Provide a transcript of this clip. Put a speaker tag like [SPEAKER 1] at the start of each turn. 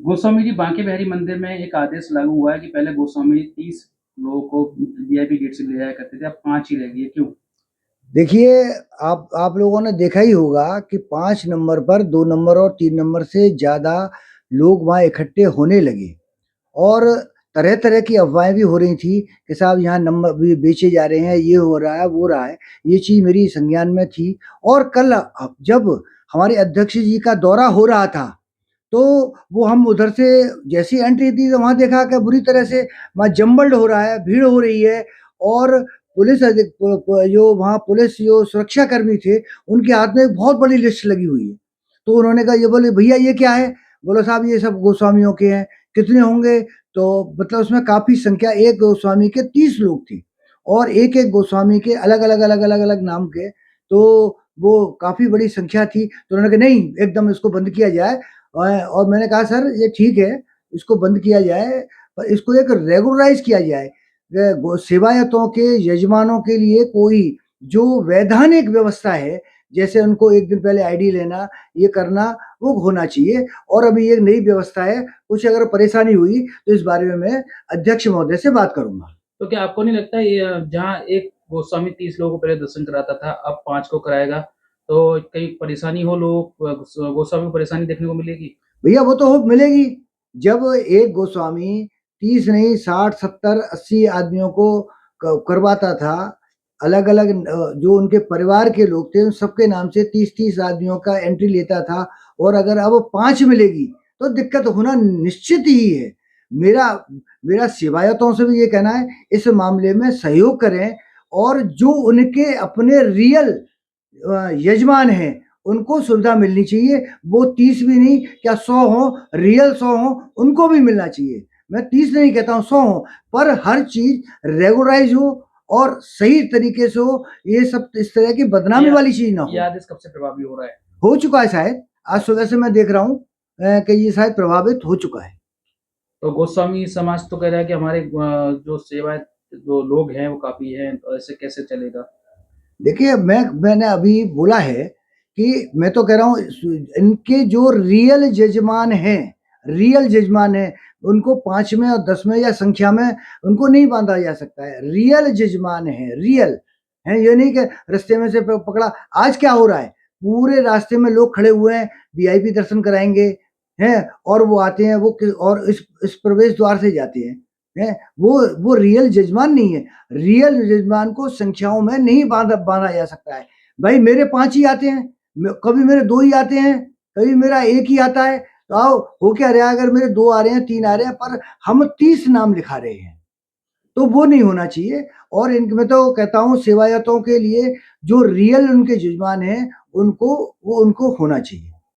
[SPEAKER 1] गोस्वामी जी, बांके बिहारी मंदिर में एक आदेश लागू हुआ है कि पहले गोस्वामी 30 लोगों को वीआईपी गेट से ले जाया करते थे, अब 5 ही रह गए, क्यों?
[SPEAKER 2] देखिए, आप लोगों ने देखा ही होगा कि 5 नंबर पर 2 नंबर और 3 नंबर से ज़्यादा लोग वहाँ इकट्ठे होने लगे और तरह-तरह की अफ़वाहें भी हो रही थी कि साहब यहाँ नंबर भी बेचे जा रहे हैं, ये हो रहा है, वो रहा है। ये चीज़ मेरी संज्ञान में थी और कल जब हमारे अध्यक्ष जी का दौरा हो रहा था, तो वो हम उधर से जैसी एंट्री थी तो वहाँ देखा कि बुरी तरह से वहाँ जम्बल्ड हो रहा है, भीड़ हो रही है और पुलिस अधिक जो वहाँ पुलिस जो सुरक्षाकर्मी थे, उनके हाथ में एक बहुत बड़ी लिस्ट लगी हुई है। तो उन्होंने कहा ये बोले भैया ये क्या है? बोला साहब ये सब गोस्वामियों के हैं। कितने होंगे? तो मतलब उसमें काफ़ी संख्या एक गोस्वामी के 30 लोग थे और एक-एक गोस्वामी के अलग-अलग, अलग-अलग नाम के, तो वो काफ़ी बड़ी संख्या थी। तो उन्होंने कहा नहीं एकदम इसको बंद किया जाए और मैंने कहा सर ये ठीक है, इसको बंद किया जाए, पर इसको एक रेगुलराइज़ किया जाए। सेवायतों के यजमानों के लिए कोई जो वैधानिक व्यवस्था है, जैसे उनको एक दिन पहले आईडी लेना, ये करना, वो होना चाहिए और अभी एक नई व्यवस्था है, कुछ अगर परेशानी हुई तो इस बारे में मैं अध्यक्ष महोदय से बात करूँगा।
[SPEAKER 1] तो क्या आपको नहीं लगता ये जहाँ एक गोस्वामी 30 लोगों को पहले दर्शन कराता था, अब 5 को कराएगा, तो कहीं परेशानी हो लोगों को, गोस्वामी को परेशानी देखने को मिलेगी?
[SPEAKER 2] भैया वो तो हो मिलेगी। जब एक गोस्वामी 30 नहीं 60, 70, 80 आदमियों को करवाता था, अलग-अलग जो उनके परिवार के लोग थे, उन सबके नाम से 30-30 आदमियों का एंट्री लेता था और अगर अब 5 मिलेगी, तो दिक्कत होना निश्चित ही है। मेरा मेरा सेवायतों से भी ये कहना है, इस मामले में सहयोग करें और जो उनके अपने रियल यजमान हैं, उनको सुविधा मिलनी चाहिए। वो 30 भी नहीं, क्या 100 हों, रियल 100 हों, उनको भी मिलना चाहिए। मैं 30 नहीं कहता हूँ, 100 हों, पर हर चीज़ रेगुलराइज़ हो और सही तरीके से हो, ये सब इस तरह की बदनामी
[SPEAKER 1] ये
[SPEAKER 2] वाली चीज़ ना
[SPEAKER 1] ये
[SPEAKER 2] हो।
[SPEAKER 1] आदेश कब से प्रभावी हो रहा है?
[SPEAKER 2] हो चुका है शायद, आज सुबह से मैं देख रहा हूँ कि ये शायद प्रभावित हो चुका है।
[SPEAKER 1] तो गोस्वामी समाज तो कह रहा है कि हमारे जो सेवायत जो लोग हैं वो काफ़ी हैं, तो ऐसे कैसे चलेगा?
[SPEAKER 2] देखिए, मैंने अभी बोला है कि मैं तो कह रहा हूँ इनके जो रियल जजमान हैं, उनको 5 में और 10 में या संख्या में उनको नहीं बाँधा जा सकता है। रियल जजमान हैं, रियल हैं, ये नहीं कि रास्ते में से पकड़ा। आज क्या हो रहा है, पूरे रास्ते में लोग खड़े हुए हैं, वीआईपी दर्शन कराएँगे, हैं? और वो आते हैं, वो और इस प्रवेश द्वार से जाते हैं, हैं? वो रियल जजमान नहीं है। रियल जजमान को संख्याओं में नहीं बाँधा जा सकता है। भाई मेरे 5 ही आते हैं, कभी मेरे 2 ही आते हैं, कभी मेरा 1 ही आता है। तो आओ हो क्या रहा है, अगर मेरे 2 आ रहे हैं, 3 आ रहे हैं, पर हम 30 नाम लिखा रहे हैं, तो वो नहीं होना चाहिए। और मैं तो कहता हूँ सेवायतों के लिए जो रियल उनके जजमान हैं, उनको होना चाहिए।